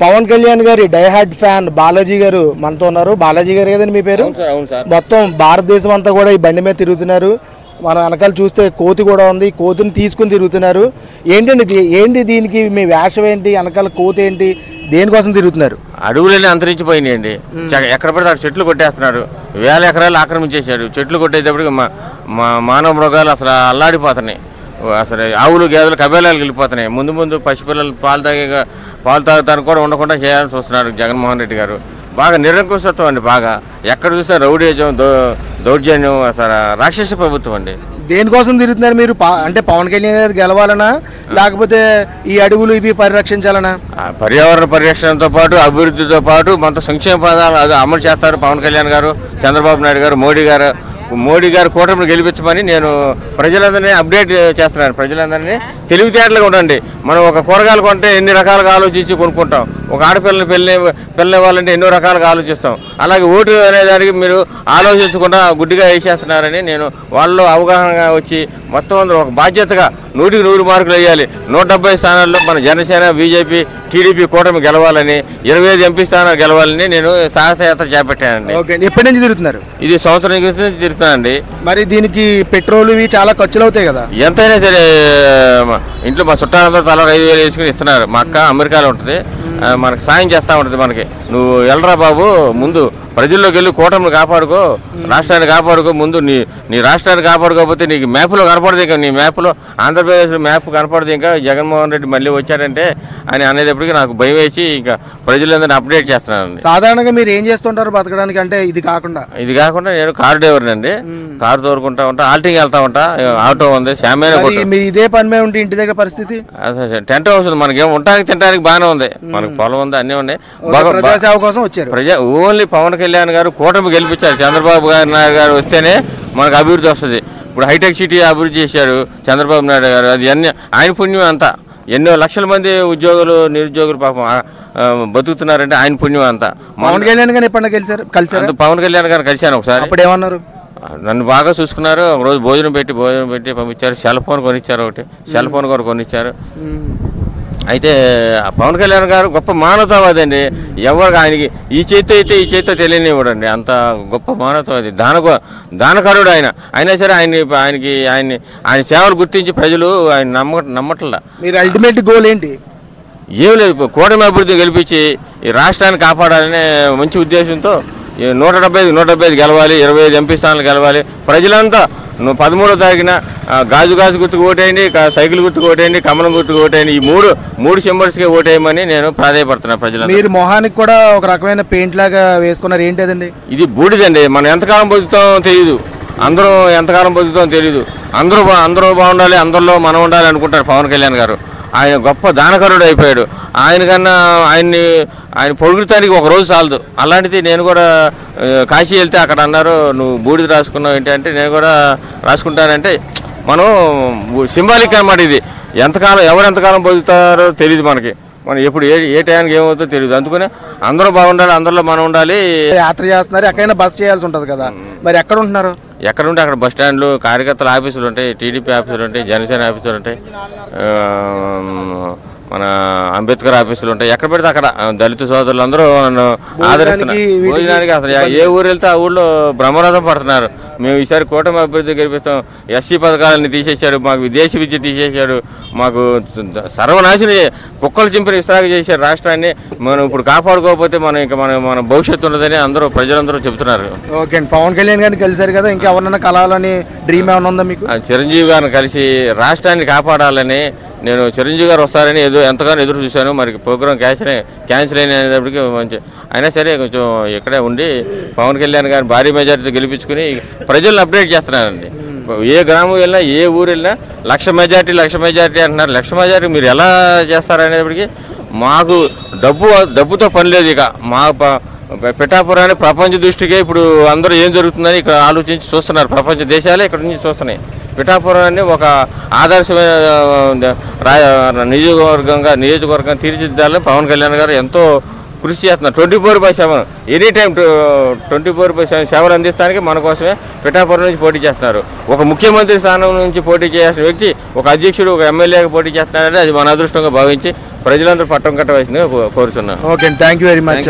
పవన్ కళ్యాణ్ గారి diehard fan Balaji గారు మనతో ఉన్నారు. బాలాజీ గారు కదండి మీ పేరు? మొత్తం భారతదేశం అంతా కూడా ఈ బండి మీద తిరుగుతున్నారు. మన వెనకాల చూస్తే కోతి కూడా ఉంది, కోతిని తీసుకుని తిరుగుతున్నారు. ఏంటి దీనికి మీ వేషం ఏంటి? వెనకాల కోతి ఏంటి? దేనికోసం తిరుగుతున్నారు? అడవులన్నీ అంతరించిపోయినాయండి. ఎక్కడ పడితే అక్కడ చెట్లు కొట్టేస్తున్నాడు. 1000 ఎకరాలు ఆక్రమించేశాడు. చెట్లు కొట్టేటప్పటికి మానవ మృగాలు అసలు అల్లాడిపోతున్నాయి. అసలు ఆవులు గేదెలు కబేలాలు వెళ్ళిపోతున్నాయి. ముందు పసిపిల్లలు పాలు తాగుతానికి కూడా ఉండకుండా చేయాల్సి వస్తున్నాడు జగన్మోహన్ రెడ్డి గారు. బాగా నిరంకుశత్వం అండి. బాగా ఎక్కడ చూసినా రౌడీజం, దౌర్జన్యం, అసలు రాక్షస ప్రభుత్వం అండి. దేనికోసం తిరుగుతున్నారు మీరు? అంటే పవన్ కళ్యాణ్ గారు గెలవాలనా, లేకపోతే ఈ అడవులు ఇవి పరిరక్షించాలనా? పర్యావరణ పరిరక్షణతో పాటు అభివృద్ధితో పాటు మొత్తం సంక్షేమ పదాలు అది అమలు చేస్తారు పవన్ కళ్యాణ్ గారు, చంద్రబాబు నాయుడు గారు, మోడీ గారు కూటమిని గెలిపించమని నేను ప్రజలందరినీ అప్డేట్ చేస్తున్నాను. ప్రజలందరినీ తెలివితేటలుగా ఉండండి. మనం ఒక కూరగాయలు కొంటే ఎన్ని రకాలుగా ఆలోచించి కొనుక్కుంటాం. ఒక ఆడపిల్లని పెళ్ళివ్వాలంటే ఎన్నో రకాలుగా ఆలోచిస్తాం. అలాగే ఓటు అనేదానికి మీరు ఆలోచించకుండా గుడ్డిగా వేసేస్తున్నారని నేను వాళ్ళలో అవగాహనగా వచ్చి మొత్తం అందరూ ఒక బాధ్యతగా 100కి 100 మార్కులు వేయాలి. 170 స్థానాల్లో మన జనసేన, బీజేపీ, టీడీపీ కూటమి గెలవాలని, 25 ఎంపీ స్థానాలు గెలవాలని నేను సాహసయాత్ర చేపట్టానండి. ఎప్పటి నుంచి తిరుగుతున్నారు? ఇది సంవత్సరం నుంచి తిరుగుతానండి. మరి దీనికి పెట్రోల్ ఇవి చాలా ఖర్చులు అవుతాయి కదా? ఎంతైనా సరే ఇంట్లో మా చుట్టాలంతా తల 5,000 వేసుకుని ఇస్తున్నారు. మా అక్క అమెరికాలో ఉంటుంది, మనకు సాయం చేస్తూ ఉంటుంది. మనకి నువ్వు వెళ్ళరా బాబు, ముందు ప్రజల్లోకి వెళ్ళి కూటమిని కాపాడుకో, రాష్ట్రాన్ని కాపాడుకో. ముందు నీ రాష్ట్రాన్ని కాపాడుకోకపోతే నీకు మ్యాప్లో కనపడదు. ఇంకా నీ మ్యాప్లో ఆంధ్రప్రదేశ్ మ్యాప్ కనపడదు. ఇంకా జగన్మోహన్ రెడ్డి మళ్ళీ వచ్చారంటే అని అనేటప్పటికి నాకు భయం వేసి ఇంకా ప్రజలందరినీ అప్డేట్ చేస్తున్నానండి. సాధారణంగా మీరు ఏం చేస్తుంటారు బతకడానికి? అంటే ఇది కాకుండా నేను కారు డ్రైవర్ని అండి. కారు తోరుకుంటా ఉంటా, ఆల్టింగ్ వెళ్తా ఉంటా. ఆటో ఉంది, శామ్యాన. మీరు ఇదే పని మీద ఉంటే ఇంటి దగ్గర పరిస్థితి? టెంట్ హౌస్ ఉంది మనకి, ఉండడానికి తినడానికి బాగానే ఉంది. మనకి పొలం ఉంది, అన్నీ ఉన్నాయి. ప్రజాసేవ కోసం వచ్చారు. ఓన్లీ పవన్ కళ్యాణ్ గారు కూటమి గెలిపించారు. చంద్రబాబు నాయుడు గారు వస్తేనే మనకు అభివృద్ధి వస్తుంది. ఇప్పుడు హైటెక్ సిటీ అభివృద్ధి చేశారు చంద్రబాబు నాయుడు గారు. అది అన్ని ఆయన పుణ్యం అంతా. ఎన్నో లక్షల మంది నిరుద్యోగులు పాపం బతుకుతున్నారంటే ఆయన పుణ్యం అంతా. పవన్ కళ్యాణ్ గారు ఎప్పుడన్నా కలిసారు? పవన్ కళ్యాణ్ గారు కలిశాను ఒకసారి. అప్పుడు ఏమన్నారు? నన్ను బాగా చూసుకున్నారు. ఒక రోజు భోజనం పెట్టి పంపించారు. సెల్ ఫోన్ కొనిచ్చారు, ఒకటి సెల్ ఫోన్ కూడా కొనిచ్చారు. అయితే పవన్ కళ్యాణ్ గారు గొప్ప మానవతావాది అండి. ఎవరికి ఆయనకి ఈ చేతితో అయితే ఈ చేతితో తెలియనివ్వడండి. అంత గొప్ప మానవతావాది, దానకరుడు ఆయన. అయినా సరే ఆయన సేవలు గుర్తించి ప్రజలు ఆయన నమ్మట్లా. మీరు అల్టిమేట్ గోల్ ఏంటి? ఏం లేదు, కూటమి అభివృద్ధి గెలిపించి ఈ రాష్ట్రాన్ని కాపాడాలనే మంచి ఉద్దేశంతో 175 గెలవాలి, 25 ఎంపీ స్థానాలు గెలవాలి. ప్రజలంతా 13వ తారీఖున గాజు గుర్తుకు ఓటేయండి, సైకిల్ గుర్తుకు ఓటేయండి, కమలం గుర్తుకు ఓటేయండి. ఈ మూడు సింబల్స్కే ఓటేయమని నేను ప్రాధాయపడుతున్నాను ప్రజలు. మీరు మొహానికి కూడా ఒక రకమైన పెయింట్ లాగా వేసుకున్నారు, ఏంటదండి? ఇది బూడిదండి. మనం ఎంతకాలం బతుకుతామో తెలియదు, అందరూ ఎంతకాలం బతుకుతామో తెలియదు. అందరూ బాగుండాలి, అందరిలో మనం ఉండాలి అనుకుంటారు పవన్ కళ్యాణ్ గారు. ఆయన గొప్ప దానకరుడు అయిపోయాడు. ఆయన పొగుడటానికి ఒక రోజు చాలదు. అలాంటిది నేను కూడా కాశీ వెళ్తే అక్కడ అన్నారు, నువ్వు బూడిద రాసుకున్నావు ఏంటి అంటే, నేను కూడా రాసుకుంటానంటే మనం సింబాలిక్ అన్నమాట. ఇది ఎవరు ఎంతకాలం బతుకుతారో తెలియదు మనకి. మనం ఎప్పుడు ఏ టైంకి ఏమవుతుందో తెలియదు. అందుకనే అందరూ బాగుండాలి, అందరిలో మనం ఉండాలి. యాత్ర చేస్తున్నారు, ఎక్కడైనా బస్ చేయాల్సి ఉంటుంది కదా, మరి ఎక్కడ ఉంటున్నారు? ఎక్కడ ఉంటే అక్కడ బస్ స్టాండ్లు, కార్యకర్తల ఆఫీసులు ఉంటాయి, టీడీపీ ఆఫీసులు ఉంటాయి, జనసేన ఆఫీసులు ఉంటాయి, మన అంబేద్కర్ ఆఫీసులు ఉంటాయి. ఎక్కడ పెడితే అక్కడ దళిత సోదరులు అందరూ నన్ను ఆదరిస్తున్నారు. భోజనానికి అసలు ఏ ఊరు వెళ్తే ఆ ఊళ్ళో బ్రహ్మరథం పడుతున్నారు. మేము ఈసారి కూటమి అభివృద్ధి గెలిపిస్తాం. ఎస్సీ పథకాలన్నీ తీసేశాడు, మాకు విదేశీ విద్య తీసేశాడు, మాకు సర్వనాశనం కుక్కలు చింపిన విస్తరాగా చేశారు రాష్ట్రాన్ని. మనం ఇప్పుడు కాపాడుకోకపోతే మన భవిష్యత్తు ఉండదని ప్రజలందరూ చెబుతున్నారు. ఓకే అండి. పవన్ కళ్యాణ్ గారిని కలిశారు కదా, ఇంకా ఎవరన్నా కలవాలని డ్రీమ్ ఏమైనా ఉందా మీకు? చిరంజీవి గారిని కలిసి రాష్ట్రాన్ని కాపాడాలని నేను చిరంజీవి గారు వస్తారని ఎంతగానో ఎదురు చూశాను. మరి ప్రోగ్రాం క్యాన్సిల్ అయినప్పటికీ మంచి అయినా సరే కొంచెం ఇక్కడే ఉండి పవన్ కళ్యాణ్ గారిని భారీ మెజార్టీతో గెలిపించుకుని ప్రజలను అప్డేట్ చేస్తున్నారండి. ఏ గ్రామం వెళ్ళినా, ఏ ఊరు వెళ్ళినా 1,00,000 మెజార్టీ అంటున్నారు. 1,00,000 మెజార్టీ మీరు ఎలా చేస్తారనేటప్పటికీ మాకు డబ్బుతో పని లేదు. ఇక మా పిఠాపురాన్ని ప్రపంచ దృష్టికే ఇప్పుడు అందరూ ఏం జరుగుతుందని ఇక్కడ ఆలోచించి చూస్తున్నారు. ప్రపంచ దేశాలే ఇక్కడ నుంచి చూస్తున్నాయి. పిఠాపురాన్ని ఒక ఆదర్శమైన నియోజకవర్గం తీర్చిదిద్దాలని పవన్ కళ్యాణ్ గారు ఎంతో కృషి చేస్తున్నారు. 24/7 ఎనీ టైం 24/7 సేవలు అందిస్తానికి మన కోసమే పిఠాపురం నుంచి పోటీ చేస్తున్నారు. ఒక ముఖ్యమంత్రి స్థానం నుంచి పోటీ చేయాల్సిన వ్యక్తి ఒక అధ్యక్షుడు, ఒక ఎమ్మెల్యేగా పోటీ చేస్తున్నారంటే అది మన అదృష్టంగా భావించి ప్రజలందరూ పట్టం కట్టవలసిందిగా కోరుతున్నాను. Okay, thank you very much.